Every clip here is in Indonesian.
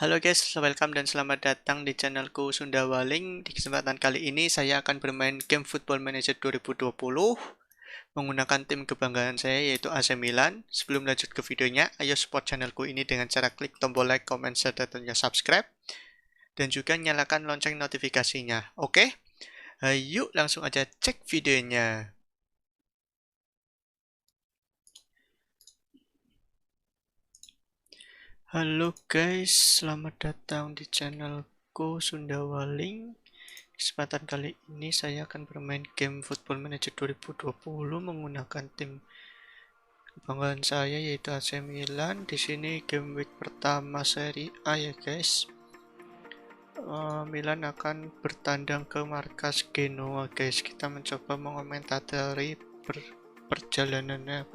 Halo guys, welcome dan selamat datang di channelku Sunda Waling. Di kesempatan kali ini saya akan bermain game Football Manager 2020 menggunakan tim kebanggaan saya yaitu AC Milan. Sebelum lanjut ke videonya, ayo support channelku ini dengan cara klik tombol like, comment, share, dan tentunya subscribe. Dan juga nyalakan lonceng notifikasinya. Oke? Ayo langsung aja cek videonya. Halo guys, selamat datang di channelku Sunda Waling. Kesempatan kali ini saya akan bermain game Football Manager 2020 menggunakan tim kebanggaan saya yaitu AC Milan. Di sini game week pertama Serie A ya guys. Milan akan bertandang ke markas Genoa guys. Kita mencoba mengomentari berjalannya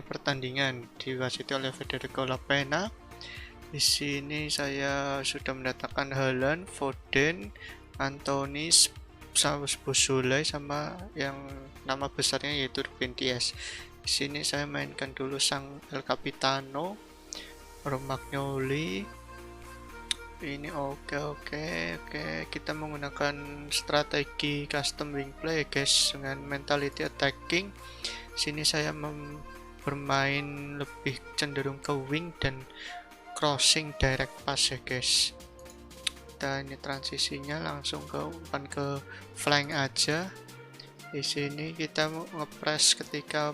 pertandingan diwasiti oleh Federico Lapena. Di sini saya sudah mendatangkan Haaland, Foden, Antony, Saus Bosolai sama yang nama besarnya yaitu Ruben Dias. Di sini saya mainkan dulu sang El Capitano, Romagnoli. Ini oke. Kita menggunakan strategi custom wing play guys dengan mentality attacking. Sini saya bermain lebih cenderung ke wing dan crossing direct pass ya guys. Kita ini transisinya langsung ke umpan ke flank aja. Di sini kita ngepres ketika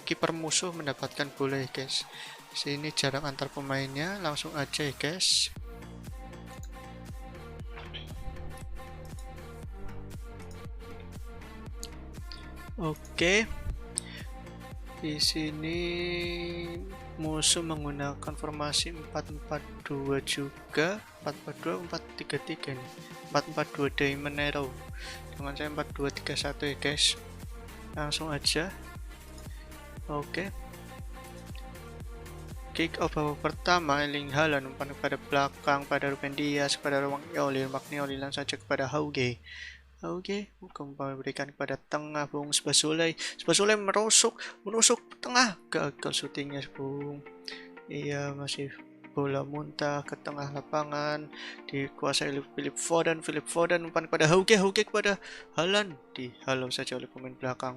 kiper musuh mendapatkan bola ya guys. Di sini jarak antar pemainnya langsung aja ya guys. Oke. Di sini musuh menggunakan formasi 4-4-2 juga, 4-4-2, 4-3-3 nih. 4-4-2 Diamond Arrow. Dengan saya 4-2-3-1 ya guys. Langsung aja. Oke. Kick off babak pertama, Erling Haaland umpan kepada belakang pada Ruben Dias, kepada Romagnoli langsung saja kepada Hauge. Kembali berikan kepada tengah Bung Szoboszlai menusuk tengah, gagal syutingnya Bung. Iya, masih bola muntah ke tengah lapangan dikuasai oleh Philip Foden umpan kepada Hauge kepada Haaland, dihalau saja oleh pemain belakang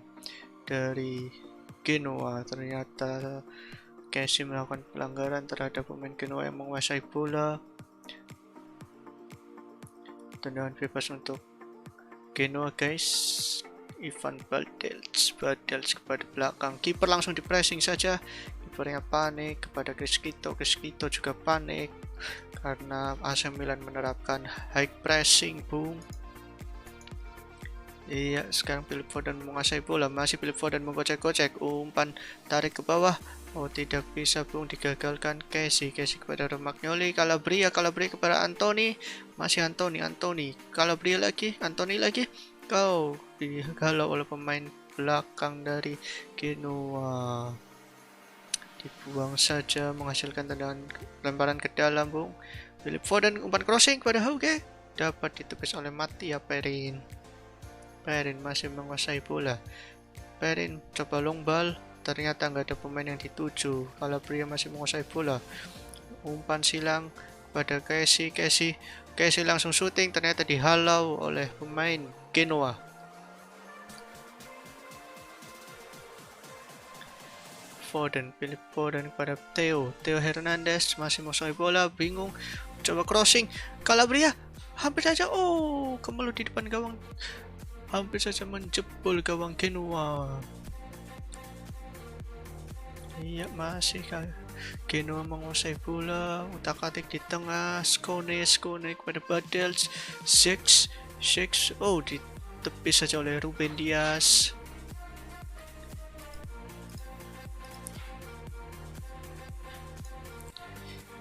dari Genoa. Ternyata Casey melakukan pelanggaran terhadap pemain Genoa yang menguasai bola. Tendangan bebas untuk Genoa guys. Ivan Bartels kepada belakang, kiper langsung di pressing saja, kipernya panik kepada Crisquito juga panik karena AC Milan menerapkan high pressing Bung. Iya, sekarang Philip Foden menguasai bola, masih Philip Foden menggocek-gocek, umpan tarik ke bawah, oh tidak bisa Bung, digagalkan. Casey kepada Romagnoli, Calabria kepada Antony, masih Antony, Calabria lagi, Antony lagi, kau dihalau oleh pemain belakang dari Genoa. Dibuang saja, menghasilkan tendangan lemparan ke dalam Bung. Philip Foden umpan crossing kepada Hauge, dapat ditepis oleh Mattia Perin masih menguasai bola. Perin coba long ball, ternyata nggak ada pemain yang dituju. Calabria masih menguasai bola, umpan silang pada Casey langsung syuting, ternyata dihalau oleh pemain Genoa. Philip Foden kepada Theo Hernandez masih menguasai bola, bingung, coba crossing, Calabria hampir saja, kembali di depan gawang, hampir saja menjebol gawang Genoa. Iya, masih Genoa menguasai bola, utak-atik di tengah, Skone kepada Bartels, Shakes, ditepis saja oleh Ruben Dias.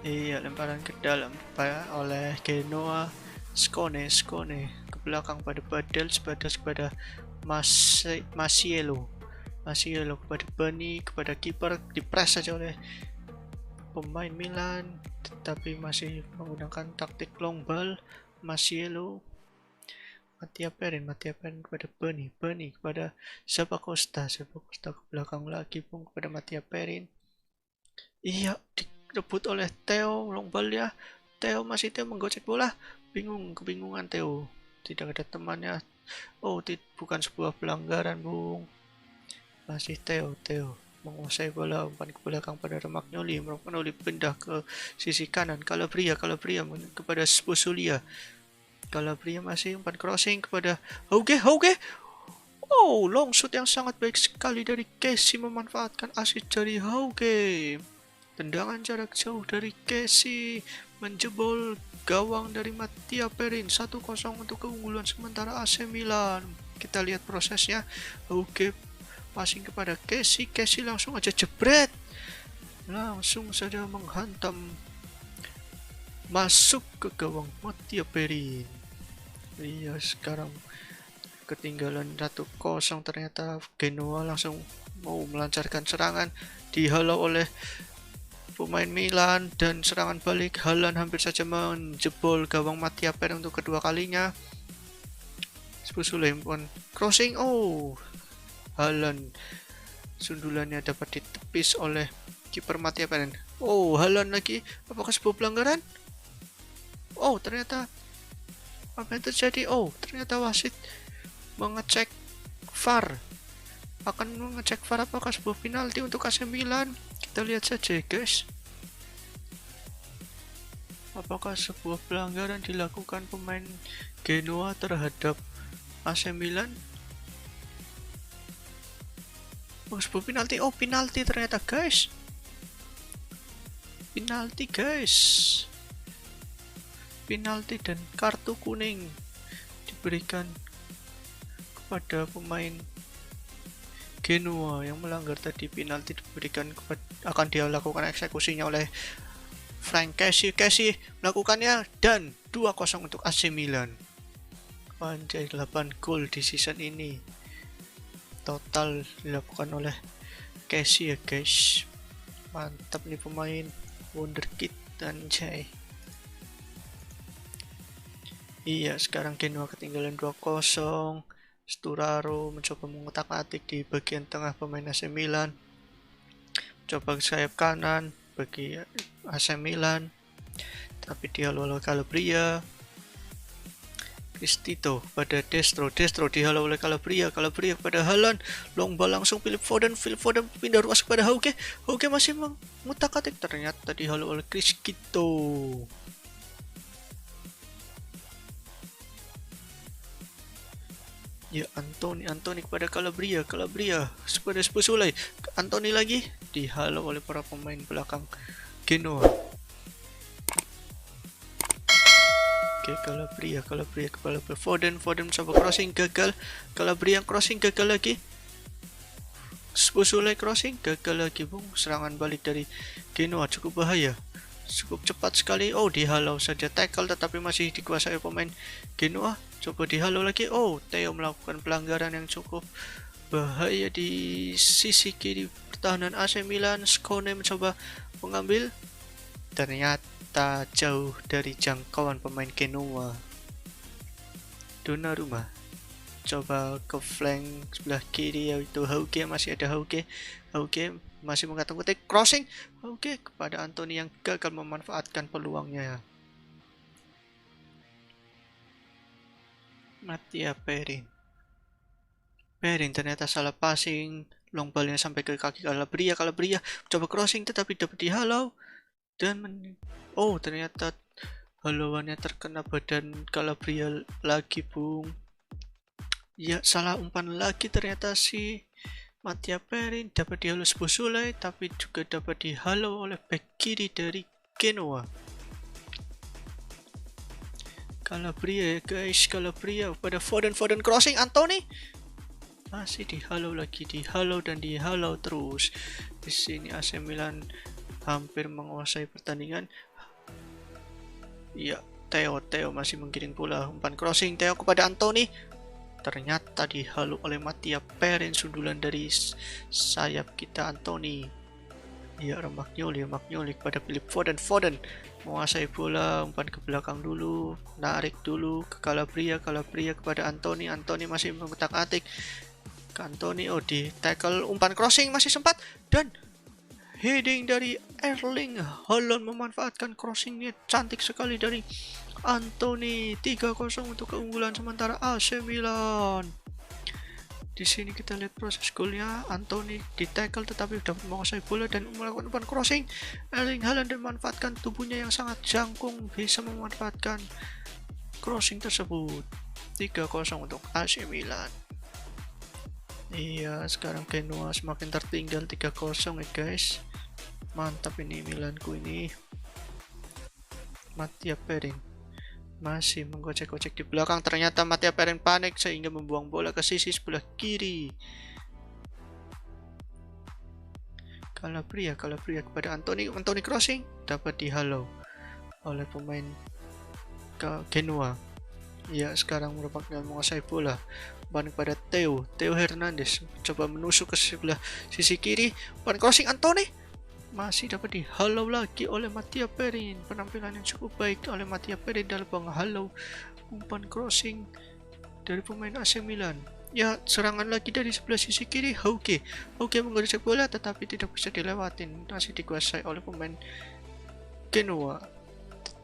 Iya, lemparan ke dalam oleh Genoa. Skone ke belakang pada Bartels kepada Masiello kepada Bani, kepada kiper, dipres saja oleh pemain Milan, tetapi masih menggunakan taktik long ball. Masiello, Mattia Perin kepada Bani kepada Seba Costa ke belakang lagi Bung kepada Mattia Perin. Iya, direbut oleh Theo, long ball ya. Theo menggocek bola. Kebingungan Theo. Tidak ada temannya. Oh, bukan sebuah pelanggaran, Bung. Masih Theo menguasai bola, umpan ke belakang pada Romagnoli. Romagnoli pindah ke sisi kanan. Calabria kepada Spusulia. Calabria masih umpan crossing kepada Hauge. Oh, long shoot yang sangat baik sekali dari Casey memanfaatkan assist dari Hauge. Tendangan jarak jauh dari Casey menjebol gawang dari Mattia Perin. 1-0 untuk keunggulan sementara AC Milan. Kita lihat prosesnya. Hauge passing kepada Casey langsung aja jebret. Langsung saja menghantam masuk ke gawang Mattia Perin. Iya, sekarang ketinggalan 1-0, ternyata Genoa langsung mau melancarkan serangan, dihalau oleh pemain Milan, dan serangan balik Haaland hampir saja menjebol gawang Mattia Perin untuk kedua kalinya. Spusulia pun crossing, Haaland sundulannya dapat ditepis oleh kiper Mattia Perin. Haaland lagi, apakah sebuah pelanggaran? Ternyata apa yang terjadi? Ternyata wasit mengecek VAR. Akan mengecek VAR apakah sebuah penalti untuk AC Milan. Kita lihat saja, guys. Apakah sebuah pelanggaran dilakukan pemain Genoa terhadap AC Milan? Sebuah penalti. Penalti ternyata, guys. Penalti dan kartu kuning diberikan kepada pemain Genoa yang melanggar tadi. Penalti diberikan akan dilakukan eksekusinya oleh Frank Casey melakukannya, dan 2-0 untuk AC Milan. Anjay, 8 gol di season ini total dilakukan oleh Casey ya, guys. Mantap nih pemain wonderkid, anjay. Iya, sekarang Genoa ketinggalan 2-0. Sturaro mencoba mengutak-atik di bagian tengah pemain AC Milan. Coba ke sayap kanan bagi AC Milan, tapi dihalau oleh Calabria. Cristito pada Destro dihalau oleh Calabria kepada Haaland. Long ball langsung Phil Foden pindah ruas kepada Hauge masih mengutak-atik, ternyata dihalau oleh Cristito. Ya, Antoni kepada Calabria kepada Spusulia. Antoni lagi dihalau oleh para pemain belakang Genoa. Oke, Calabria kepada Foden mencoba crossing, gagal. Calabria crossing, gagal lagi. Spusulia crossing, gagal lagi, Bung. Serangan balik dari Genoa cukup bahaya, cukup cepat sekali. Dihalau saja, tackle tetapi masih dikuasai pemain Genoa. Coba dihalau lagi. Theo melakukan pelanggaran yang cukup bahaya di sisi kiri pertahanan AC Milan. Skone mencoba mengambil, ternyata jauh dari jangkauan pemain Genoa. Donnarumma coba ke flank sebelah kiri, yaitu Hauge. Masih ada Hauge masih mengatak-atik, crossing Hauge kepada Antoni yang gagal memanfaatkan peluangnya. Mattia Perin ternyata salah passing, long ballnya sampai ke kaki Calabria coba crossing tetapi dapat dihalau, dan ternyata halauannya terkena badan Calabria lagi, Bung. Ya, salah umpan lagi ternyata si Mattia Perin. Dapat dihalau Spusulia, tapi juga dapat dihalau oleh back kiri dari Genoa. Calabria, guys, pada Foden crossing, Antoni masih dihalau terus. Di sini AC Milan hampir menguasai pertandingan. Ya, Theo masih menggiring bola, umpan crossing Theo kepada Antoni, ternyata dihalau oleh Mattia Perin. Sundulan dari sayap kita Antoni. Ya, Romagnoli kepada Philip Foden menguasai bola, umpan ke belakang dulu, narik dulu ke Calabria kepada Antoni masih mengutak-atik ke Antoni. Di tackle, umpan crossing masih sempat, dan heading dari Erling Haaland memanfaatkan crossingnya cantik sekali dari Anthony. 3-0 untuk keunggulan sementara AC Milan. Di sini kita lihat proses golnya. Anthony di tackle tetapi dapat menguasai bola dan melakukan umpan crossing. Erling Haaland dan memanfaatkan tubuhnya yang sangat jangkung bisa memanfaatkan crossing tersebut. 3-0 untuk AC Milan. Iya, sekarang Genoa semakin tertinggal 3-0 ya guys. Mantap ini Milanku ini. Mattia Perin masih menggocek-gocek di belakang. Ternyata Mattia Perin panik sehingga membuang bola ke sisi sebelah kiri. Calabria kepada Anthony crossing dapat dihalau oleh pemain Genoa. Ya, sekarang merupakan menguasai bola. Umpan kepada Theo Hernandez coba menusuk ke sebelah sisi kiri. Umpan crossing Anthony masih dapat dihalau lagi oleh Mattia Perin. Penampilan yang cukup baik oleh Mattia Perin dalam menghalau umpan crossing dari pemain AC Milan. Ya, serangan lagi dari sebelah sisi kiri. Hauke menggocek bola tetapi tidak bisa dilewatin. Masih dikuasai oleh pemain Genoa.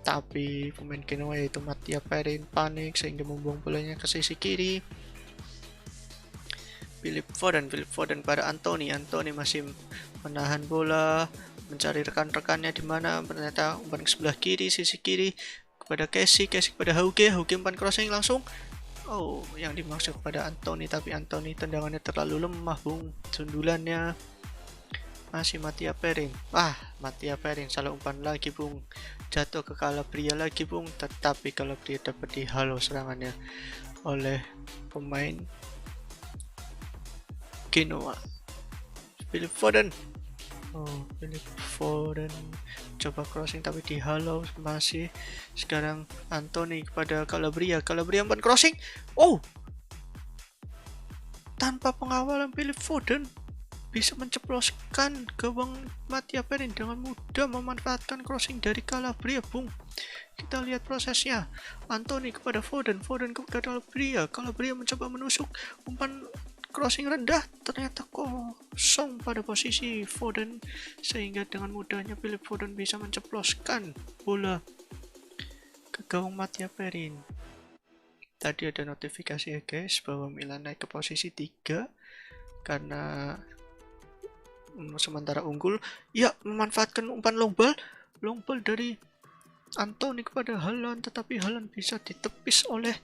Tapi pemain Genoa yaitu Mattia Perin panik sehingga membuang bolanya ke sisi kiri. Philip Foden pada Anthony masih menahan bola, mencari rekan-rekannya di mana. Ternyata umpan ke sebelah kiri, sisi kiri kepada Casey kepada Hauke umpan crossing langsung. Oh, yang dimaksud pada Anthony, tapi Anthony tendangannya terlalu lemah, Bung. Sundulannya masih Mattia Perin. Mattia Perin salah umpan lagi, Bung. Jatuh ke Calabria lagi, Bung. Tetapi Calabria dapat dihalau serangannya oleh pemain Genoa. Philip Foden coba crossing tapi dihalau masih. Sekarang Anthony kepada Calabria umpan crossing. Tanpa pengawalan Philip Foden bisa menceploskan gawang Mattia Perin dengan mudah memanfaatkan crossing dari Calabria, Bung. Kita lihat prosesnya. Anthony kepada Foden kepada Calabria mencoba menusuk. Umpan crossing rendah ternyata kosong pada posisi Foden sehingga dengan mudahnya Philip Foden bisa menceploskan bola ke gawang Mattia Perin. Tadi ada notifikasi ya guys bahwa Milan naik ke posisi 3 karena sementara unggul. Ya, memanfaatkan umpan long ball dari Anthony kepada Haaland tetapi Haaland bisa ditepis oleh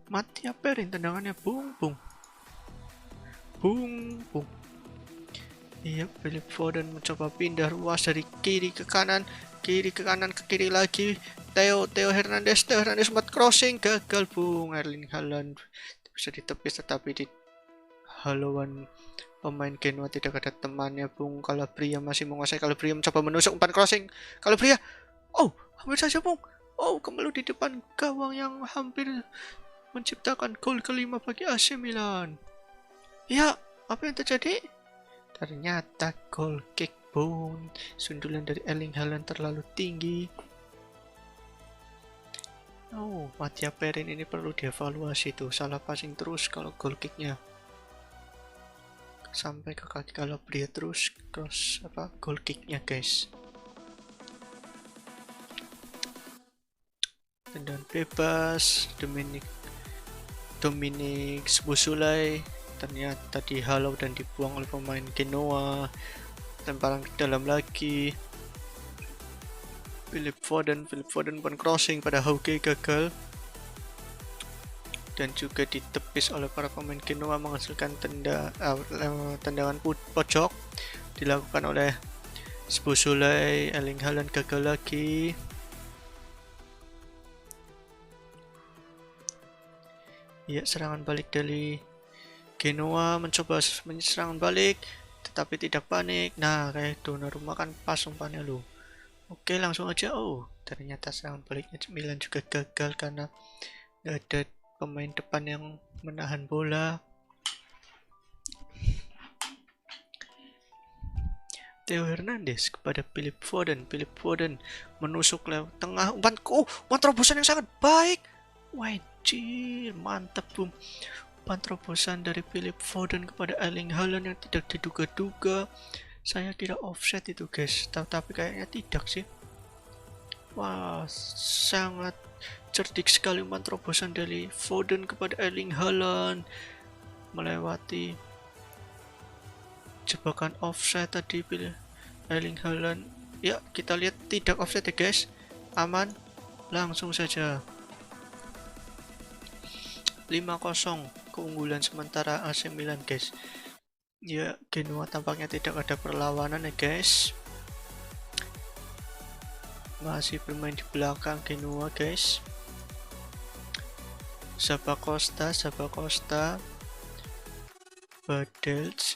Mattia Perin. Tendangannya bung. Iya, Philip Foden mencoba pindah ruas dari kiri ke kanan ke kiri lagi. Theo Hernandez sempat crossing gagal, Bung. Erling Haaland bisa ditepis tetapi di halauan pemain Genoa tidak ada temannya, Bung. Calabria masih menguasai. Calabria mencoba menusuk umpan crossing. Calabria hampir saja, Bung. Kembali di depan gawang yang hampir menciptakan gol kelima bagi AC Milan. Ya, apa yang terjadi? Ternyata goal kick, Bung. Sundulan dari Erling Haaland terlalu tinggi. Mattia Perin ini perlu dievaluasi tuh. Salah passing terus kalau goal kicknya. Sampai ke kaki Calabria terus goal kicknya, guys. Tendangan bebas Dominic Szoboszlai ternyata dihalau dan dibuang oleh pemain Genoa. Lemparan ke dalam lagi. Philip Foden umpan crossing pada Hauke gagal dan juga ditepis oleh para pemain Genoa menghasilkan tendangan pojok dilakukan oleh Szoboszlai. Erling Haaland gagal lagi. Ya, serangan balik dari Genoa mencoba serangan balik tetapi tidak panik. Nah, kayak Donnarumma kan pas umpannya lo. Oke, langsung aja. Ternyata serangan baliknya Milan juga gagal karena gak ada pemain depan yang menahan bola. Theo Hernandez kepada Philip Foden menusuk lewat tengah. Umpan terobosan yang sangat baik. Wajir, mantap, Bung. Umpan terobosan dari Philip Foden kepada Erling Haaland yang tidak diduga-duga Saya kira offset itu guys, tapi kayaknya tidak sih. Wah, sangat cerdik sekali umpan terobosan dari Foden kepada Erling Haaland melewati jebakan offset tadi. Pilih Erling Haaland. Ya, kita lihat tidak offset ya guys. Aman. Langsung saja 5-0 keunggulan sementara AC Milan guys. Ya, Genoa tampaknya tidak ada perlawanan ya guys. Masih bermain di belakang Genoa guys. Zappacosta,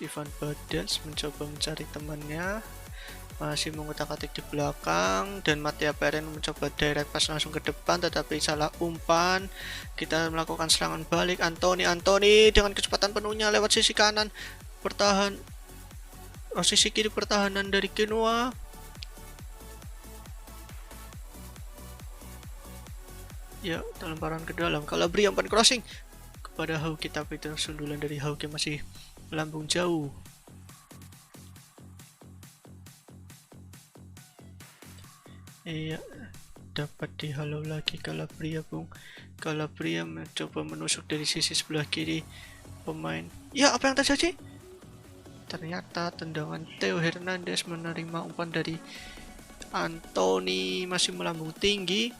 Ivan Badels mencoba mencari temannya, masih mengutak-atik di belakang, dan Mattia Perin mencoba direct pass langsung ke depan tetapi salah umpan. Kita melakukan serangan balik. Antony dengan kecepatan penuhnya lewat sisi kanan, sisi kiri pertahanan dari Genoa. Ya, lemparan ke dalam. Calabria umpan crossing kepada Hauke, tapi itu sundulan dari Hauke masih melambung jauh. Iya, dapat dihalau lagi Calabria, Bung. Calabria mencoba menusuk dari sisi sebelah kiri pemain. Ya, apa yang terjadi? Ternyata tendangan Theo Hernandez menerima umpan dari Antony, masih melambung tinggi.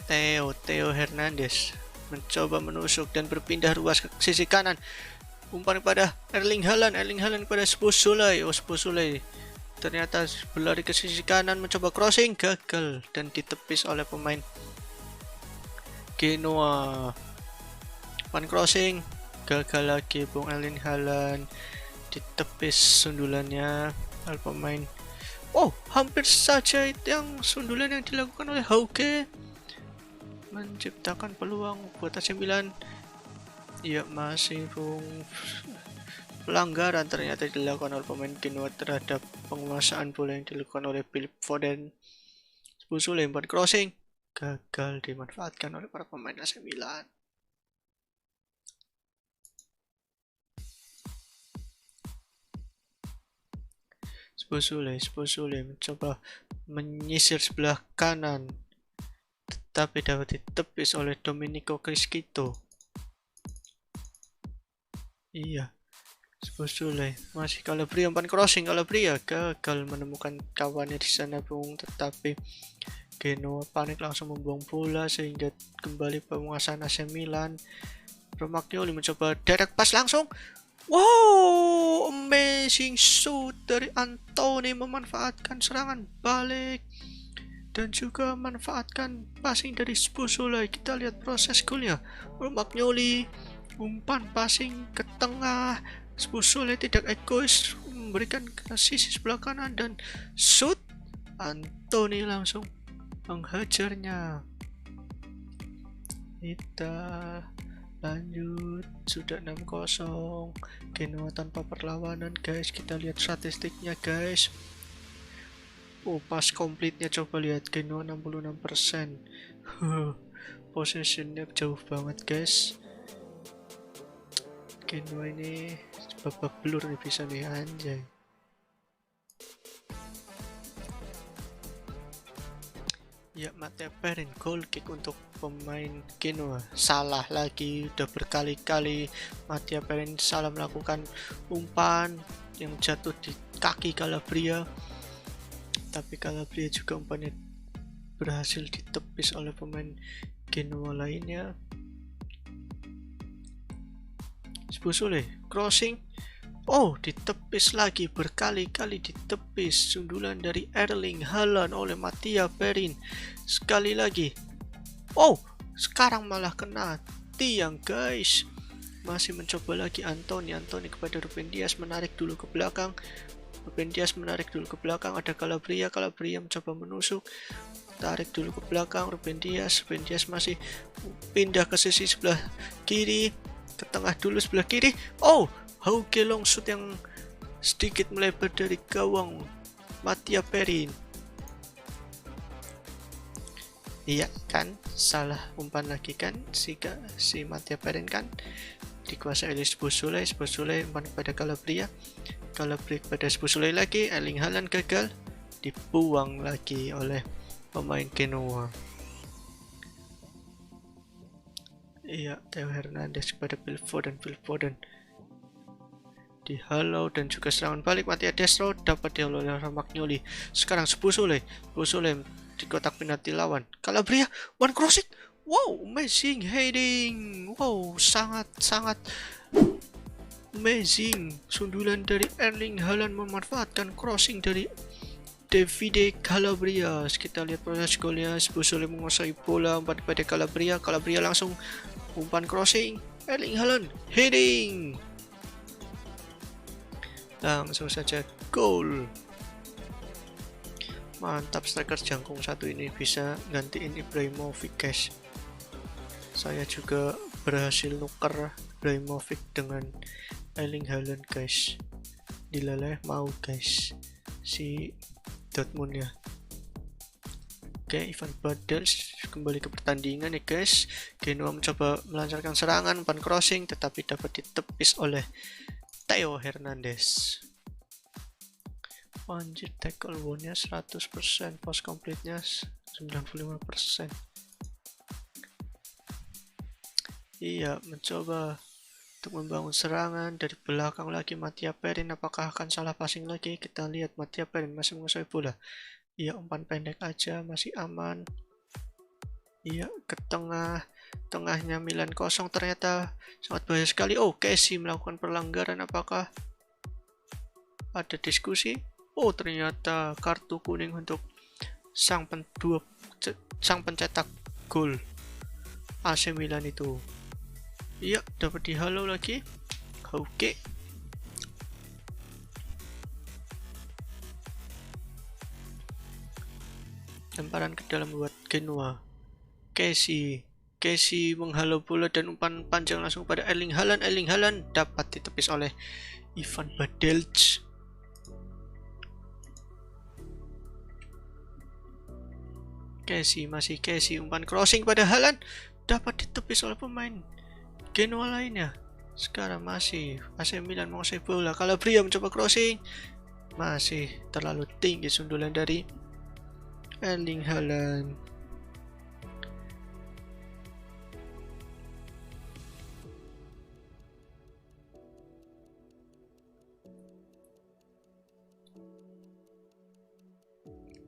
Theo Hernandez mencoba menusuk dan berpindah ruas ke sisi kanan. Umpan kepada Erling Haaland kepada Szoboszlai. Szoboszlai ternyata berlari ke sisi kanan mencoba crossing, gagal dan ditepis oleh pemain Genoa. Umpan crossing gagal lagi, Bung. Erling Haaland ditepis sundulannya oleh pemain. Hampir saja itu yang sundulan yang dilakukan oleh Hauke menciptakan peluang buat AC Milan. Ya, masih pelanggaran ternyata dilakukan oleh pemain Genoa terhadap penguasaan bola yang dilakukan oleh Phil Foden. Szoboszlai umpan crossing gagal dimanfaatkan oleh para pemain AC Milan. Szoboszlai mencoba menyisir sebelah kanan, tapi dapat ditepis oleh Domenico Criscito. Iya, Szoboszlai masih Calabria umpan crossing. Calabria gagal menemukan kawannya di sana, Bung, tetapi Genoa panik langsung membuang bola sehingga kembali penguasaan AC Milan. Romagnoli mencoba direct pass langsung. Wow, amazing shoot dari Antony, memanfaatkan serangan balik dan juga memanfaatkan passing dari Szoboszlai. Kita lihat proses golnya. Romagnoli umpan passing ke tengah. Szoboszlai tidak egois, memberikan ke sisi sebelah kanan dan shoot. Antony langsung menghajarnya. Kita lanjut, sudah 6-0. Genoa tanpa perlawanan guys. Kita lihat statistiknya guys. Pas komplitnya coba lihat, Genoa 66%. Possessionnya jauh banget guys. Genoa ini babak belur nih, bisa nih, anjay. Ya, Mattia Perin goal kick untuk pemain Genoa. Salah lagi, udah berkali-kali Mattia Perin salah melakukan umpan yang jatuh di kaki Calabria, tapi Calabria juga umpannya berhasil ditepis oleh pemain Genoa lainnya. Szoboszlai crossing, ditepis lagi, berkali-kali ditepis. Sundulan dari Erling Haaland oleh Mattia Perin. Sekali lagi, sekarang malah kena tiang guys. Masih mencoba lagi Antony kepada Ruben Dias, menarik dulu ke belakang. Ada Calabria mencoba menusuk, tarik dulu ke belakang. Ruben Dias masih pindah ke sisi sebelah kiri, ke tengah dulu sebelah kiri. Hauke long shoot yang sedikit melebar dari gawang Mattia Perin. Iya kan, salah umpan lagi kan si Mattia Perin kan. dikuasai oleh Szoboszlai. Szoboszlai umpan kepada Calabria kepada Szoboszlai lagi. Erling Haaland gagal, dibuang lagi oleh pemain Genoa. Iya, Theo Hernandez kepada Phil Foden dihalau dan juga serangan balik. Mattia Destro dapat dihalau oleh Romagnoli. Sekarang Szoboszlai di kotak penalti lawan. Calabria, one crossing. Wow, amazing heading. Wow, sangat amazing. Sundulan dari Erling Haaland memanfaatkan crossing dari Davide Calabria. Kita lihat proses golnya. Szoboszlai menguasai bola, umpan pada Calabria langsung umpan crossing. Erling Haaland heading, langsung saja gol. Mantap, striker jangkung satu ini bisa gantiin Ibrahimovic, guys. Saya juga berhasil nuker Ibrahimovic dengan Erling Haaland, guys. Dilaleh mau, guys, si Dortmund ya. Oke, Ivan Badels kembali ke pertandingan ya, guys. Genoa mencoba melancarkan serangan, umpan crossing tetapi dapat ditepis oleh Theo Hernandez. Anjir, tackle won-nya 100%, post complete-nya 95%. Iya, mencoba untuk membangun serangan dari belakang lagi. Mattia Perin, apakah akan salah passing lagi? Kita lihat, Mattia Perin masih menguasai bola. Iya, umpan pendek aja, masih aman. Iya, ke tengahnya Milan kosong, ternyata sangat bahaya sekali. Oh, Kessie melakukan pelanggaran, apakah ada diskusi? Oh, ternyata kartu kuning untuk sang pencetak gol AC Milan itu. Iya, dapat dihalau lagi. Oke. Lemparan ke dalam buat Genoa. Kessie menghalau bola dan umpan panjang langsung pada Erling Haaland dapat ditepis oleh Ivan Badels. Kessie umpan crossing pada Haaland dapat ditepis oleh pemain Genoa lainnya. Sekarang masih AC Milan menguasai bola. Calabria mencoba crossing, masih terlalu tinggi sundulan dari Erling Haaland.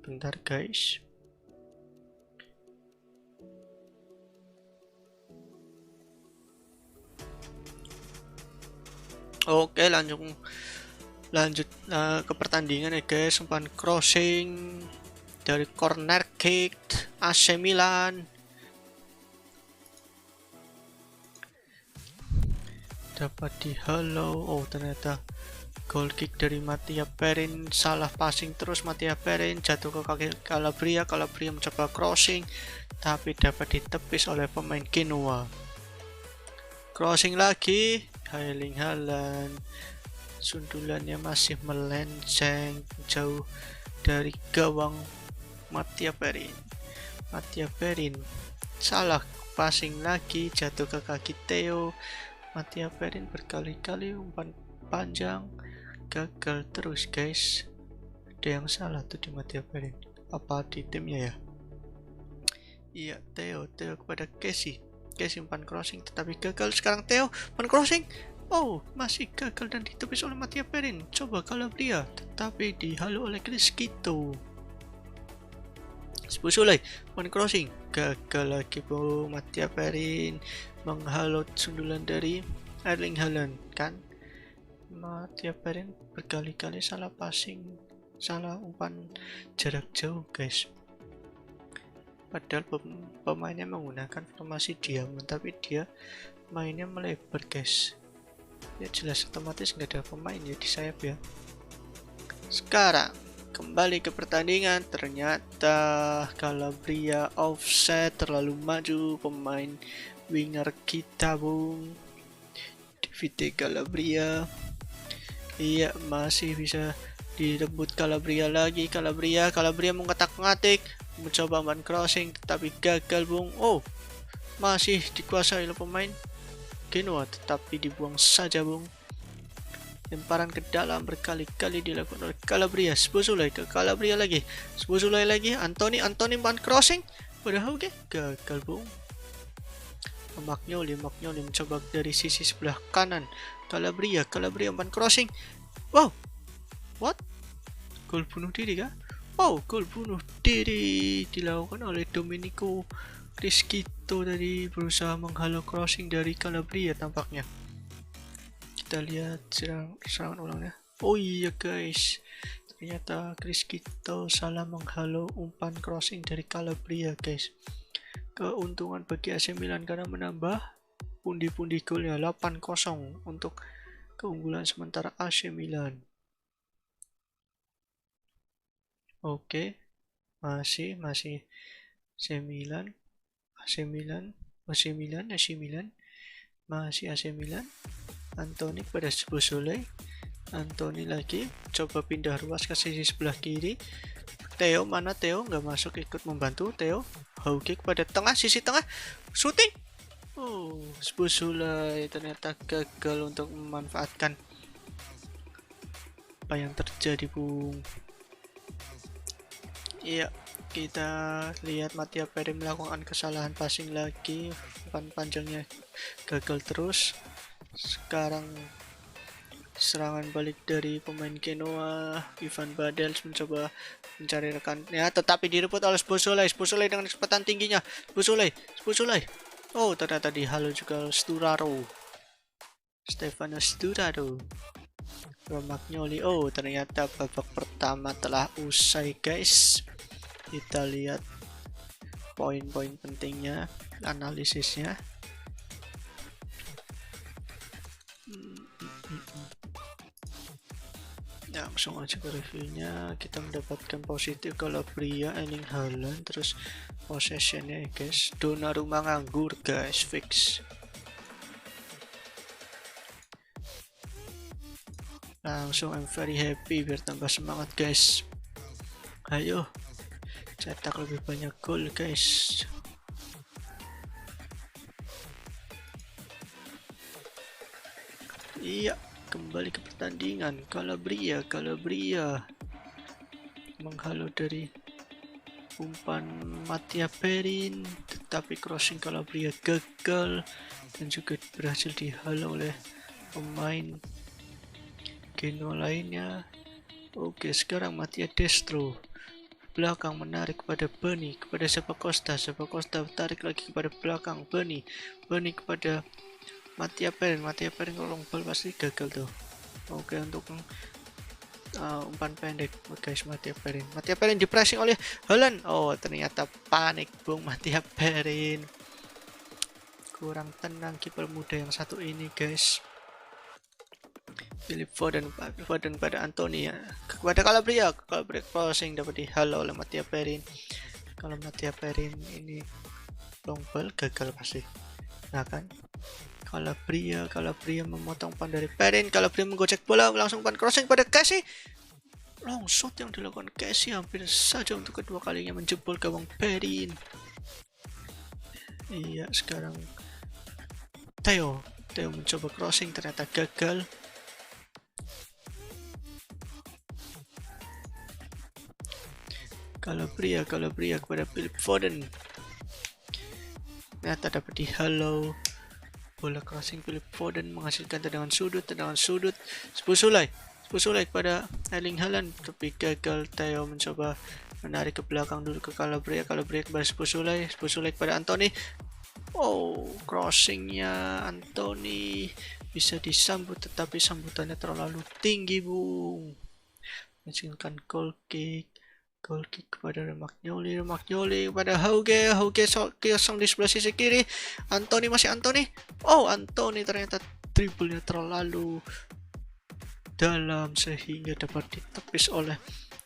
Bentar, guys. Oke, lanjut ke pertandingan ya, guys. Umpan crossing dari corner kick AC Milan dapat dihalau. Oh, ternyata goal kick dari Mattia Perin. Salah passing terus Mattia Perin, jatuh ke kaki Calabria mencoba crossing tapi dapat ditepis oleh pemain Genoa. Crossing lagi, Erling Haaland, sundulannya masih melenceng jauh dari gawang Mattia Perin. Salah passing lagi, jatuh ke kaki Theo. Mattia Perin berkali-kali umpan panjang gagal terus, guys. Ada yang salah tuh di Mattia Perin, apa di timnya ya? Iya, Theo kepada Kessie umpan crossing tetapi gagal. Sekarang Theo umpan crossing, oh, masih gagal dan ditepis oleh Mattia Perin. Coba Calabria tetapi dihalau oleh Criscito. Szoboszlai umpan crossing, gagal lagi. Mattia Perin menghalau sundulan dari Erling Haaland. Kan Mattia Perin berkali-kali salah passing, salah umpan jarak jauh, guys. Padahal pemainnya menggunakan formasi diamond, tapi dia mainnya melebar, guys. Ya jelas otomatis nggak ada pemain ya di sayap ya. Sekarang kembali ke pertandingan, ternyata Calabria offset, terlalu maju pemain winger kita, Bung Davide Calabria. Iya, masih bisa direbut Calabria lagi. Calabria mengotak-ngatik, mencoba umpan crossing tetapi gagal, Bung. Oh, masih dikuasai oleh pemain Genoa, tetapi dibuang saja, Bung. Lemparan ke dalam berkali-kali dilakukan oleh Calabria. Szoboszlai ke Calabria lagi. Szoboszlai lagi. Antony umpan crossing. Padahal gagal, Bung. Magnoli mencoba dari sisi sebelah kanan. Calabria umpan crossing. Wow, what? Gol bunuh diri kah? Wow, gol bunuh diri dilakukan oleh Domenico Criscito tadi, berusaha menghalau crossing dari Calabria tampaknya. Kita lihat serangan ulangnya. Oh iya guys, ternyata Criscito salah menghalau umpan crossing dari Calabria guys. Keuntungan bagi AC Milan karena menambah pundi-pundi golnya 8-0 untuk keunggulan sementara AC Milan. Oke, masih AC Milan, masih AC Milan. Antony pada Szoboszlai. Antony lagi coba pindah ruas ke sisi sebelah kiri. Theo, mana Theo? Nggak masuk ikut membantu. Theo, Hauge pada tengah, sisi tengah, shooting. Oh, Szoboszlai ternyata gagal untuk memanfaatkan apa yang terjadi, Bung. Iya, kita lihat Mattia Perin melakukan kesalahan passing lagi. Umpan panjangnya gagal terus. Sekarang serangan balik dari pemain Genoa. Ivan Badels mencoba mencari rekannya, tetapi direbut oleh Szoboszlai dengan kecepatan tingginya. Szoboszlai. Oh, ternyata dihalau juga Sturaro. Stefano Sturaro. Romagnoli. Oh, ternyata babak pertama telah usai guys. Kita lihat poin-poin pentingnya, analisisnya. Langsung aja ke reviewnya. Kita mendapatkan positif Calabria, Erling Haaland, terus possessionnya guys. Donnarumma nganggur guys, fix. Langsung I'm very happy biar tambah semangat guys. Ayo cetak lebih banyak gol guys. Iya, kembali ke pertandingan. Calabria menghalau dari umpan Mattia Perin, tetapi crossing Calabria gagal dan juga berhasil dihalau oleh pemain Genoa lainnya. Oke, sekarang Mattia Destro belakang menarik kepada Beni, kepada Sepa Costa tarik lagi kepada belakang Beni kepada Mattia Perin long ball pasti gagal tuh. Oke, untuk umpan pendek guys, Mattia Perin di pressing oleh Haaland. Oh, ternyata panik Bung Mattia Perin. Kurang tenang kiper muda yang satu ini guys. Philip Foden pada Antony ya. Kepada Calabria crossing dapat dihalau oleh Mattia Perin. Kalau Mattia Perin ini long ball gagal pasti. Nah kan, Calabria memotong umpan dari Perin. Calabria menggocek bola, langsung umpan crossing pada Kessie. Long shot yang dilakukan Kessie hampir saja untuk kedua kalinya menjebol gawang Perin. Iya, sekarang Theo mencoba crossing, ternyata gagal. Calabria kepada Philip Foden. Ternyata dapat dihalau. Bola crossing Philip Foden menghasilkan tendangan sudut. Szoboszlai kepada Erling Haaland, tapi gagal. Theo mencoba menarik ke belakang dulu ke Calabria kepada Szoboszlai kepada Antony. Oh, crossingnya Antony bisa disambut, tetapi sambutannya terlalu tinggi, Bung. Menghasilkan goal kick kepada Romagnoli kepada Hauge kosong di sebelah sisi kiri. Antony. Oh, Antony ternyata dribblenya terlalu dalam sehingga dapat ditepis oleh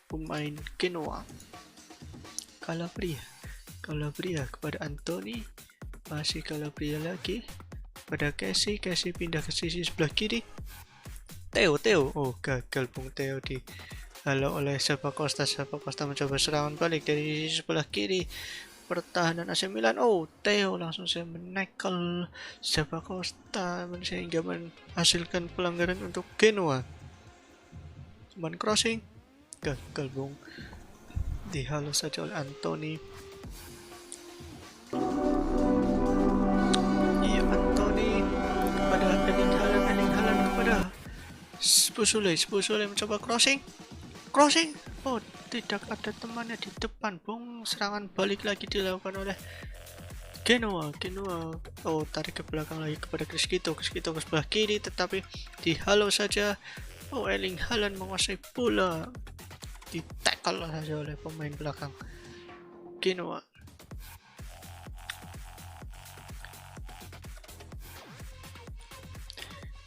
pemain Genoa. Calabria kepada Antony, masih Calabria lagi pada Kessie pindah ke sisi sebelah kiri. Theo. Oh, gagal Bung. Theo dihalau oleh Sepa Costa mencoba serangan balik dari sisi sebelah kiri. pertahanan AC Milan. Oh, Theo langsung saya menekel Silva Costa sehingga menghasilkan pelanggaran untuk Genoa. Cuman crossing gagal bung, dihalau saja oleh Anthony. Iya, Anthony kepada Erling Haaland kepada Spusulai mencoba crossing. Oh, tidak ada temannya di depan bung. Serangan balik lagi dilakukan oleh Genoa. Oh, tarik ke belakang lagi kepada Criscito ke sebelah kiri, tetapi dihalau saja. Oh, Erling Haaland menguasai bola, di-tackle saja oleh pemain belakang Genoa.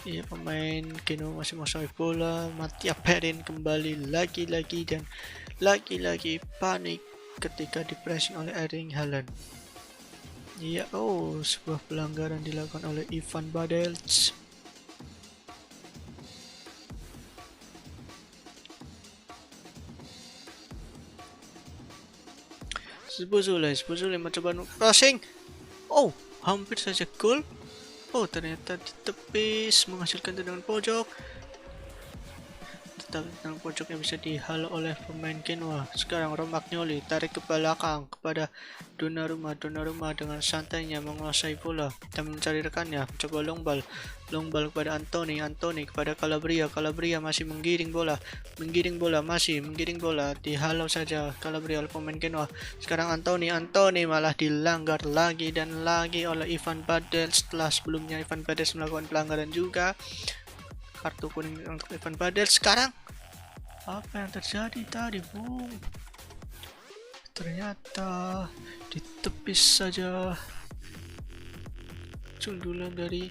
Iya, pemain Genoa masih menguasai bola. Mattia Perin kembali lagi-lagi dan lagi-lagi panik ketika dipressing oleh Erling Haaland. Iya, oh, sebuah pelanggaran dilakukan oleh Ivan Badels. Spusulai mencoba crossing. Oh, hampir saja gol. Oh, ternyata ditepis menghasilkan tendangan pojok. Tetapi tendangan pojoknya bisa dihalau oleh pemain Genoa. Sekarang Romagnoli tarik ke belakang kepada Donnarumma dengan santainya menguasai bola dan mencari rekannya. Coba long ball kepada Anthony kepada Calabria masih menggiring bola, dihalau saja Calabria oleh pemain Genoa. Sekarang Anthony malah dilanggar lagi dan lagi oleh Ivan Badels. Setelah sebelumnya Ivan Badels melakukan pelanggaran juga, kartu kuning untuk Ivan Badels. Sekarang apa yang terjadi tadi bung? Ternyata ditepis saja sundulan dari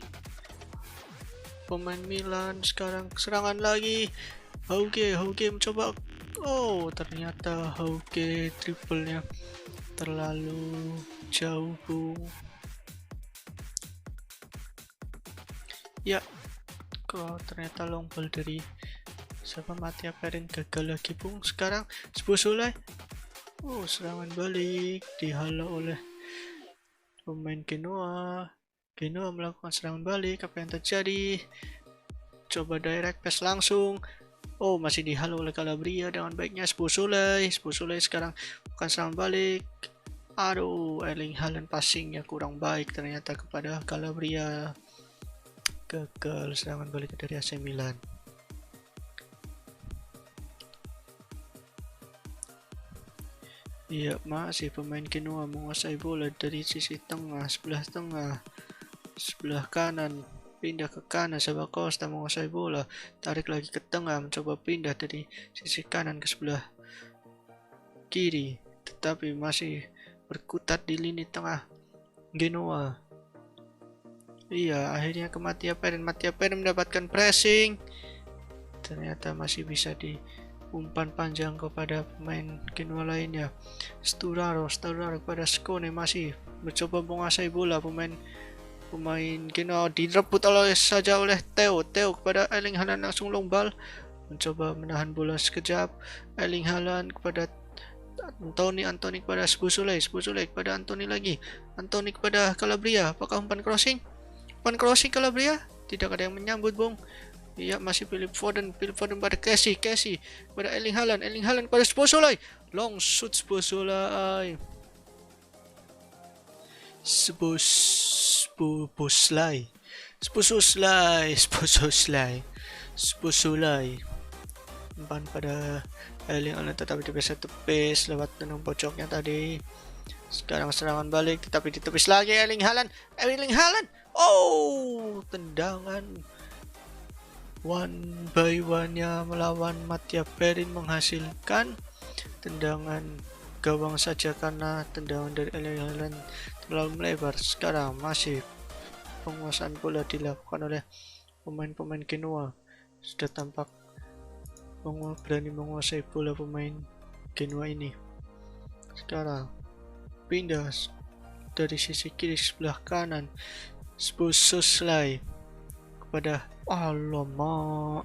pemain Milan. Sekarang serangan lagi. Hauge mencoba. Oh, ternyata Hauge triplenya terlalu jauh bung. Ya, kok ternyata long ball dari siapa, Mattia Perin gagal lagi bung. Sekarang Spusulai. Oh, serangan balik dihalau oleh pemain Genoa melakukan serangan balik. Apa yang terjadi? Coba direct pass langsung. Oh, masih dihalau oleh Calabria dengan baiknya Spusulai sekarang bukan serangan balik. Aduh, Erling Haaland passingnya kurang baik ternyata kepada Calabria. Gagal serangan balik dari AC Milan. Iya, masih pemain Genoa menguasai bola dari sisi tengah, sebelah kanan, pindah ke kanan. Silva Costa menguasai bola, tarik lagi ke tengah, mencoba pindah dari sisi kanan ke sebelah kiri, tetapi masih berkutat di lini tengah Genoa. Iya, akhirnya ke Mattia Perin mendapatkan pressing. Ternyata masih bisa di umpan panjang kepada pemain Genoa lainnya. Sturaro kepada Scone, masih mencoba menguasai bola. Pemain Genoa direbut oleh Theo kepada Erling Haaland, langsung long ball, mencoba menahan bola sekejap. Erling Haaland kepada Anthony kepada Spusulai kepada Anthony lagi. Anthony kepada Calabria. Apakah umpan crossing Calabria? Tidak ada yang menyambut bung. Iya, masih Phil Foden pada Casey pada Erling Haaland pada Spusulai. Long shoot Spusulai. Umpan pada Erling Haaland tetapi bisa tepis lewat tenang pojoknya tadi. Sekarang serangan balik tetapi ditepis lagi Erling Haaland. Oh, tendangan one by one-nya melawan Mattia Perin menghasilkan tendangan gawang saja karena tendangan dari Erling Haaland terlalu melebar. Sekarang masih penguasaan bola dilakukan oleh pemain Genoa. Sudah tampak berani menguasai bola pemain Genoa ini. Sekarang pindah dari sisi kiri sebelah kanan, Spusulai kepada alamak,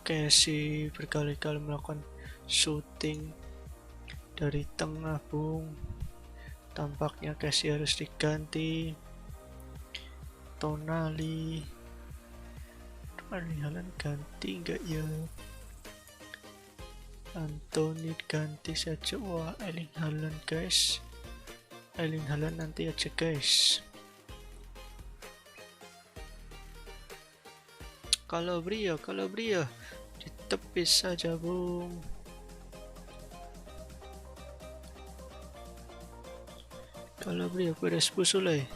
Casey berkali-kali melakukan shooting dari tengah bung, Tampaknya Casey harus diganti. Tonali Haaland ganti nggak ya? Anthony ganti saja. Wah, Erling Haaland guys. Erling Haaland nanti aja guys. Calabria ditepis saja bung. Calabria pada Spusulai.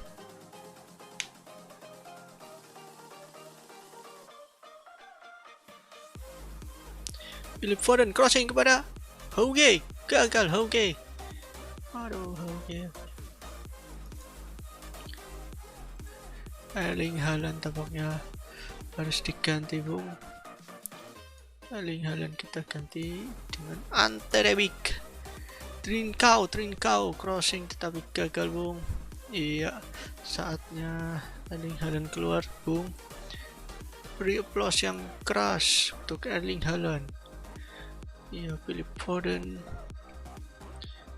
Philip Foden crossing kepada Hauge, gagal Hauge. Aduh Hauge. Erling Haaland tampaknya harus diganti bung. Erling Haaland kita ganti dengan Ante Rebic. Trincao crossing tetapi gagal bung. Iya, saatnya Erling Haaland keluar bung. Beri applause yang keras untuk Erling Haaland. Iya, Philip Foden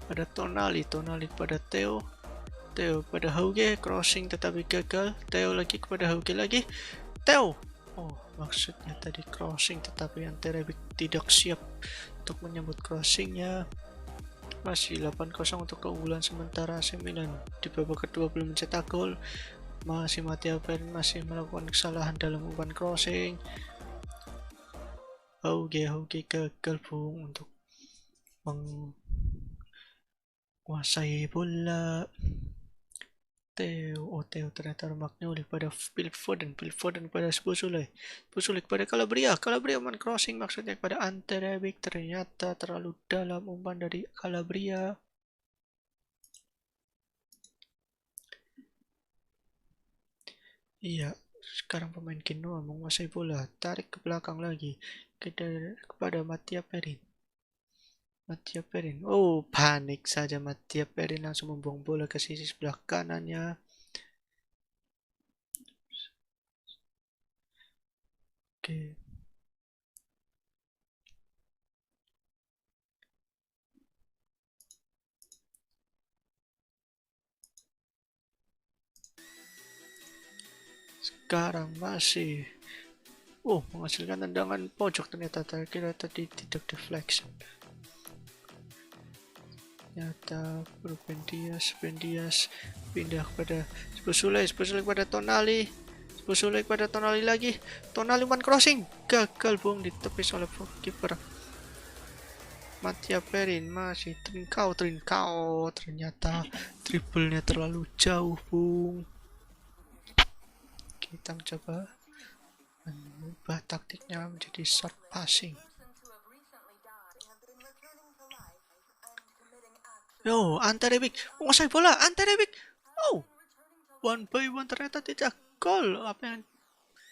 pada Tonali pada Theo pada Hauge, crossing tetapi gagal. Theo lagi kepada Hauge lagi. Theo. Oh, maksudnya tadi crossing tetapi Ante Rebic tidak siap untuk menyambut crossingnya. Masih 8-0 untuk keunggulan sementara AC Milan. Di babak kedua belum mencetak gol. Masih Mattia Perin masih melakukan kesalahan dalam umpan crossing. Hauge gagal bung untuk menguasai bola. Theo ternyata Romagnoli pada Philip Foden pada Spusulai pada Calabria umpan crossing maksudnya pada Ante Rebic, ternyata terlalu dalam umpan dari Calabria. Iya, sekarang pemain Genoa menguasai bola, tarik ke belakang lagi kepada Mattia Perin. Oh, panik saja Mattia Perin, langsung membuang bola ke sisi sebelah kanannya. Oke. Sekarang masih menghasilkan tendangan pojok, ternyata kira tadi tidak deflection. Ternyata Ruben Dias pindah kepada Spusulai kepada Tonali. Spusulai kepada Tonali lagi. Tonali umpan crossing gagal bung, ditepis oleh kiper. Mattia Perin masih Trincao ternyata dribblenya terlalu jauh bung. Kita mencoba mengubah taktiknya menjadi short passing. Yo, Ante Rebic menguasai bola. Oh, 1-1 ternyata tidak gol. Apa yang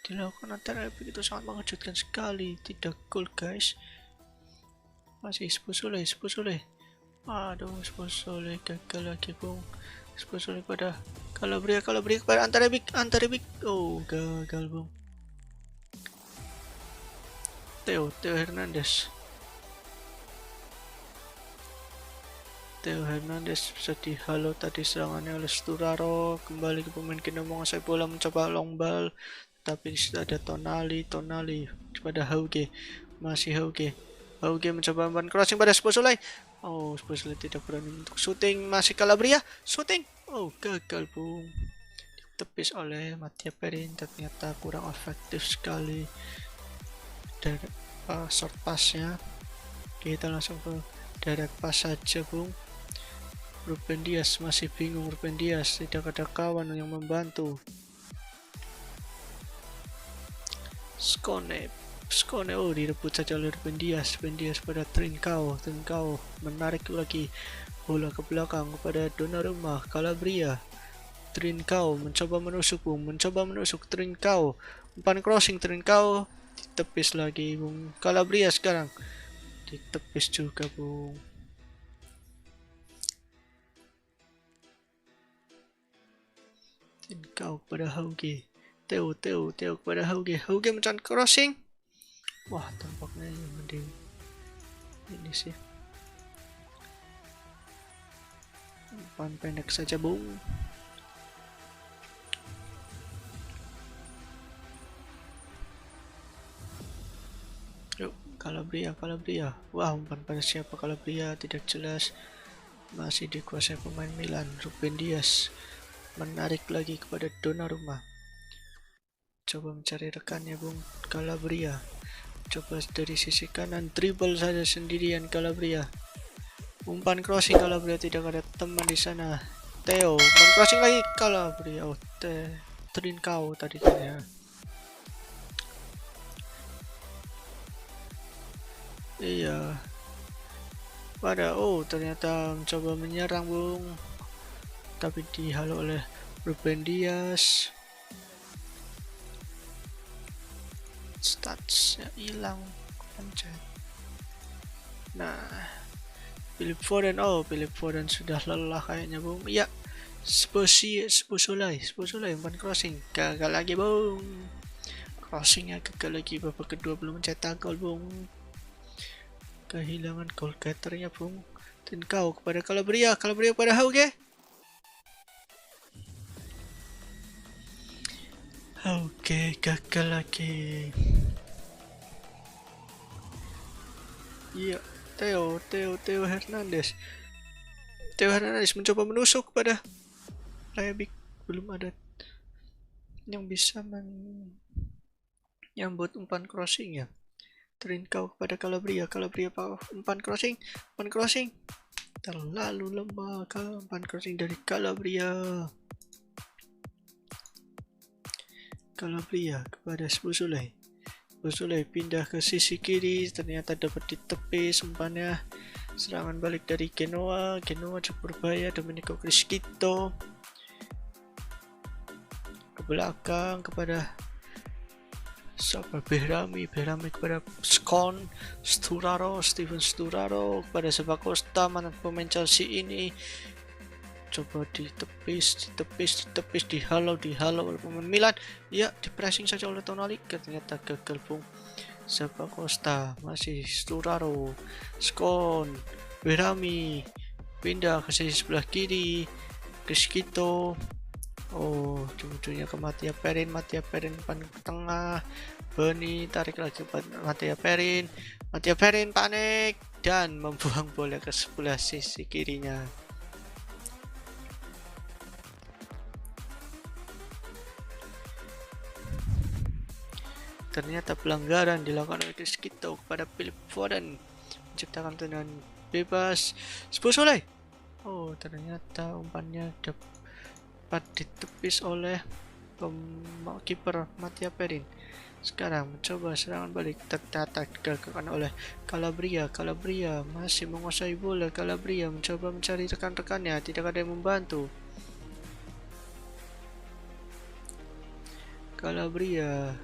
dilakukan Ante Rebic itu sangat mengejutkan sekali. Tidak gol guys. Masih Spusulai. Aduh, Spusulai gagal lagi bung. Spusulai pada Calabria kepada Ante Rebic. Oh, gagal bung. Theo Hernandez bisa dihalau tadi serangannya oleh Sturaro. Kembali ke pemain Genoa menguasai bola, mencoba long ball, tapi di situ ada Tonali kepada Hauge. Masih Hauge mencoba umpan crossing pada Spusulai. Oh, Spusulai tidak berani untuk shooting. Masih Calabria shooting. Oh, gagal bung, ditepis oleh Mattia Perin. Ternyata kurang efektif sekali dari short passnya. Kita langsung ke direct pass saja bung. Ruben Dias masih bingung. Tidak ada kawan yang membantu. Skone direbut saja oleh Ruben Dias pada Trincao menarik lagi bola ke belakang kepada Donnarumma. Calabria. Trincao mencoba menusuk Trincao, umpan crossing Trincao ditepis lagi bung. Calabria sekarang ditepis juga bung. Trincao kepada Hauge. Theo kepada Hauge mencoba crossing. Wah, tampaknya yang mending ini sih. Umpan pendek saja, Bung. Yuk, Calabria. Wah, umpan pada siapa Calabria? Tidak jelas. Masih dikuasai pemain Milan, Ruben Dias. Menarik lagi kepada Donnarumma. Coba mencari rekannya, Bung. Calabria. Coba dari sisi kanan, dribble saja sendirian Calabria. Umpan crossing Calabria, tidak ada teman di sana. Theo, umpan crossing lagi Calabria. Oh, Trincao tadi kan ya. Iya. Ternyata mencoba menyerang, Bung. Tapi dihalau oleh Ruben Dias. Statsnya hilang, pencet. Nah, Philip Foden sudah lelah kayaknya, Bung. Iya, Szoboszlai umpan crossing, gagal lagi, Bung. Crossingnya gagal lagi, babak kedua belum mencetak gol, Bung. Kehilangan goal getternya, Bung. Trincao kepada Calabria pada Hauge. Oke, gagal lagi. Iya, Theo Hernandez. Theo Hernandez mencoba menusuk pada Rebic. Belum ada yang bisa menyambut umpan crossing ya. Trincao kepada Calabria umpan crossing. Terlalu lemah umpan crossing dari Calabria kepada Szoboszlai pindah ke sisi kiri, ternyata dapat ditepis umpannya. Serangan balik dari Genoa cukup berbahaya. Domenico Criscito ke belakang kepada Behrami kepada Steven Sturaro kepada Sebacosta. Mana pemain Chelsea ini, coba ditepis, dihalau oleh pemain Milan. Ya, dipressing saja oleh Tonali, ternyata gagal, Bung. Sebacosta, masih Sturaro, Behrami pindah ke sisi sebelah kiri, Criscito. Ujung-ujungnya ke Mattia Perin umpan ke tengah. Beni tarik lagi ke Mattia Perin panik dan membuang bola ke sebelah sisi kirinya. Ternyata pelanggaran dilakukan oleh Criscito kepada Philip Foden, menciptakan tendangan bebas. Szoboszlai. Ternyata umpannya dapat ditepis oleh kiper Mattia Perin. Sekarang mencoba serangan balik, ternyata digagalkan oleh Calabria masih menguasai bola. Calabria mencoba mencari rekan-rekannya, tidak ada yang membantu. Calabria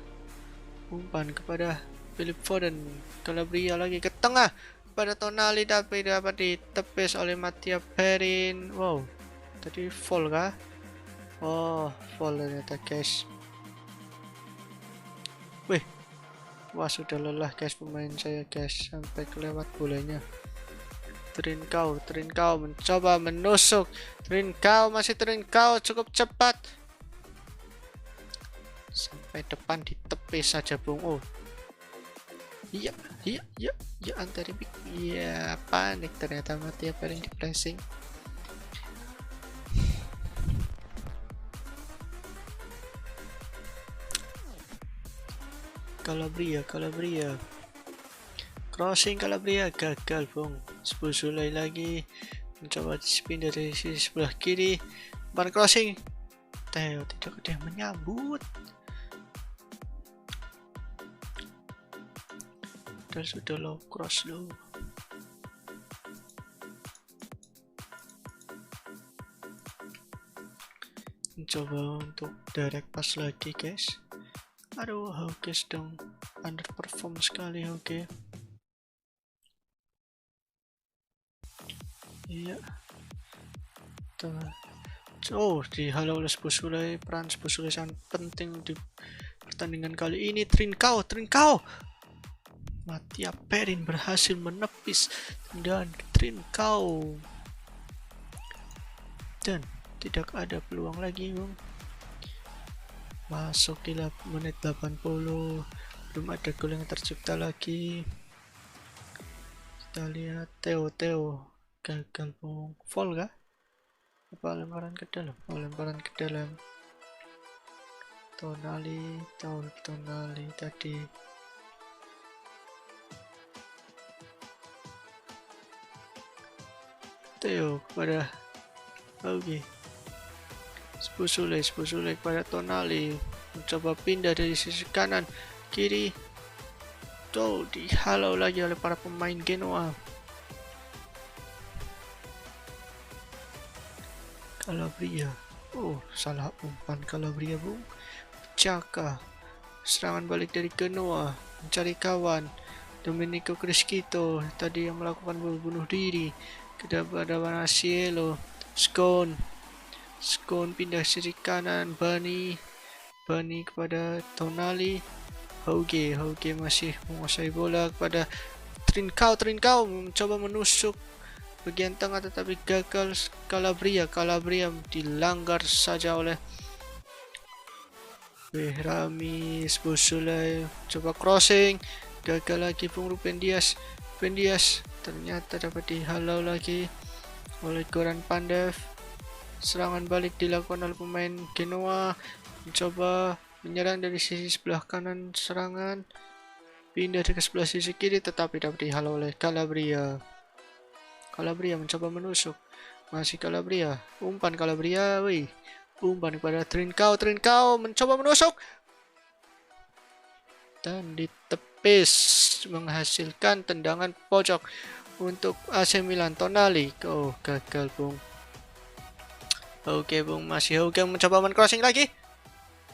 umpan kepada Philip Foden. Calabria lagi ke tengah kepada Tonali, tapi dapat ditepis oleh Mattia Perin. Wow, tadi foul kah? Foul ternyata, guys. Wah, sudah lelah, guys, pemain saya, guys, sampai kelewat bolanya. Trincao mencoba menusuk. Trincao cukup cepat sampai depan, ditepis saja, Bung. Iya, Antaribik. Iya, panik ternyata Mattia Perin di pressing. Calabria crossing, gagal, Bung. Szoboszlai lagi mencoba spin dari sisi sebelah kiri, umpan crossing. Theo tidak ada yang menyambut. Dan sudah low cross low. Mencoba untuk direct pass lagi, guys. Aduh, Hauge dong, underperform sekali Hauge. Iya. Dihalau oleh Szoboszlai. Peran Szoboszlai sangat penting di pertandingan kali ini. Trincao. Mattia Perin berhasil menepis dan Trincao. Dan tidak ada peluang lagi, Bung. Masuk di menit 80, belum ada gol yang tercipta lagi. Kita lihat Theo gagal, Bung. Foul kah? Apa lemparan ke dalam? Oh, lemparan ke dalam. Tonali tadi. Theo kepada Augie. Spursule kepada Tonali, mencoba pindah dari sisi kanan kiri. Tuh, dihalau lagi oleh para pemain Genoa. Calabria. Oh, salah umpan Calabria, Bung. Caka. Serangan balik dari Genoa, mencari kawan. Domenico Crescito tadi yang melakukan bunuh diri kepada Cielo. Scone pindah sisi kanan. Bani kepada Tonali. Hauge masih menguasai bola kepada Trincao mencoba menusuk bagian tengah tetapi gagal. Calabria dilanggar saja oleh Behrami. Szoboszlai coba crossing, gagal lagi. Bung Ruben Dias ternyata dapat dihalau lagi oleh Goran Pandev. Serangan balik dilakukan oleh pemain Genoa, mencoba menyerang dari sisi sebelah kanan serangan, pindah ke sebelah sisi kiri tetapi dapat dihalau oleh Calabria mencoba menusuk, masih Calabria, umpan Calabria, umpan kepada Trincao mencoba menusuk dan ditepis, menghasilkan tendangan pojok untuk AC Milan. Tonali, gagal, Bung. Oke, Bung, masih Hogan mencoba men-crossing lagi.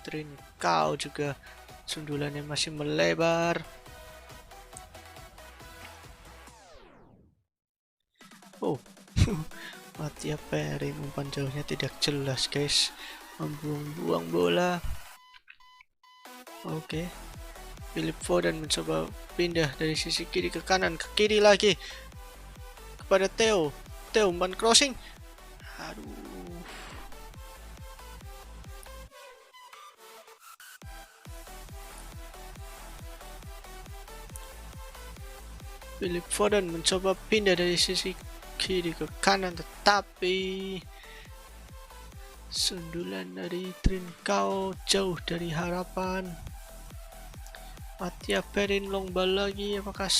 Trincao juga sundulannya masih melebar. Oh, Mattia Perin, umpan jauhnya tidak jelas, guys. Membuang bola. Oke. Philip Foden mencoba pindah dari sisi kiri ke kanan, ke kiri lagi kepada Theo umpan crossing. Aduh. Philip Foden mencoba pindah dari sisi kiri ke kanan tetapi sundulan dari Trincao jauh dari harapan. Mattia Perin long ball lagi, apakah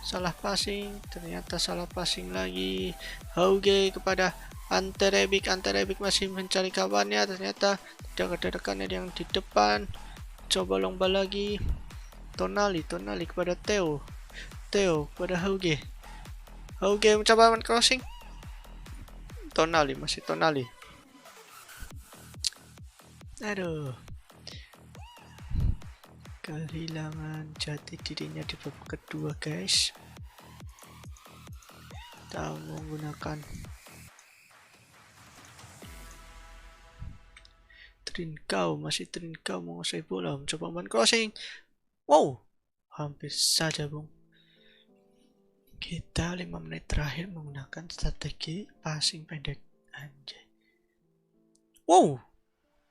salah passing? Ternyata salah passing lagi. Hauge kepada Ante Rebic masih mencari kawannya, ternyata tidak ada rekannya yang di depan. Coba long ball lagi. Tonali kepada Theo kepada Hauge mencoba crossing. Tonali. Aduh, kehilangan jati dirinya di babak kedua, guys. Tahu menggunakan Trincao menguasai bola, mencoba umpan crossing. Wow, hampir saja, Bung. Kita 5 menit terakhir menggunakan strategi passing pendek. Anjay. Wow,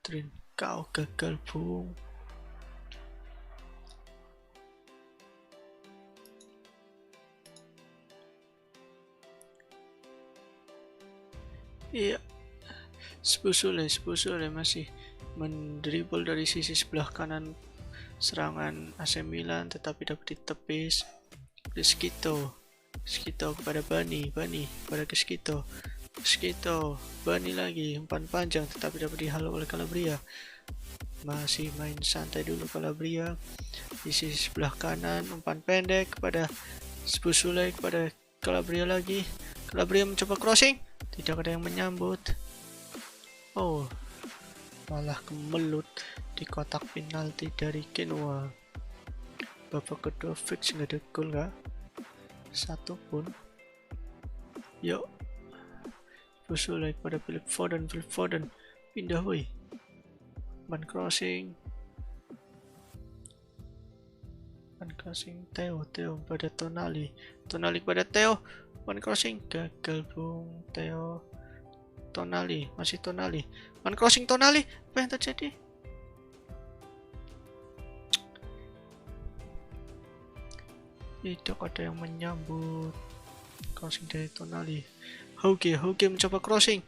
Trincao gagal, Bung. Iya, Spursule masih mendribble dari sisi sebelah kanan serangan AC Milan tetapi dapat ditepis. Crescito kepada Bani kepada Crescito, Bani lagi, umpan panjang tetapi dapat dihalau oleh Calabria. Masih main santai dulu Calabria di sisi sebelah kanan, umpan pendek kepada Spursule kepada Calabria lagi. Calabria mencoba crossing, tidak ada yang menyambut. Oh, malah kemelut di kotak penalti dari Genoa. Babak kedua fix nggak ada gol nggak? Satu pun. Yuk, Spursule kepada Philip Foden pindah, woi. Man crossing Theo pada Tonali kepada Theo, man crossing gagal, Bung. Theo Tonali, masih Tonali. One crossing Tonali. Apa yang terjadi? Tidak ada yang menyambut. Crossing dari Tonali. Hauge mencoba crossing.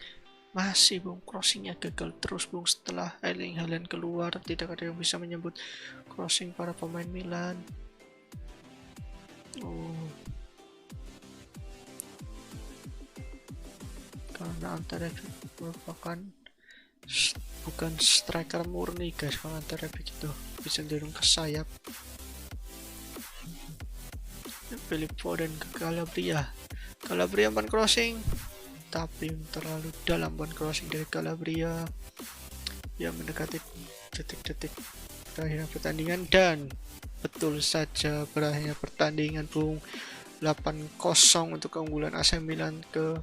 Masih Bung, crossingnya gagal terus Bung. Setelah Erling Haaland keluar, tidak ada yang bisa menyambut crossing para pemain Milan. Karena Antarebic merupakan bukan striker murni guys. Kalau Antarebic itu bisa dorong ke sayap. Philip Foden ke Calabria one crossing, tapi terlalu dalam one crossing dari Calabria yang mendekati detik-detik berakhirnya pertandingan. Dan betul saja berakhirnya pertandingan Bung, 8-0 untuk keunggulan AC Milan ke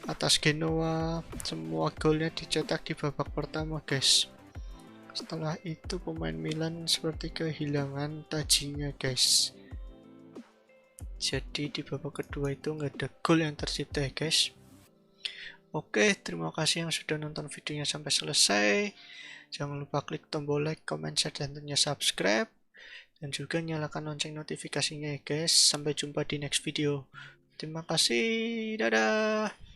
atas Genoa. Semua golnya dicetak di babak pertama guys. Setelah itu pemain Milan seperti kehilangan tajinya guys. Jadi di babak kedua itu nggak ada gol yang tercipta ya guys. Oke, terima kasih yang sudah nonton videonya sampai selesai. Jangan lupa klik tombol like, comment, share, dan tentunya subscribe. Dan juga nyalakan lonceng notifikasinya ya guys. Sampai jumpa di next video. Terima kasih, dadah.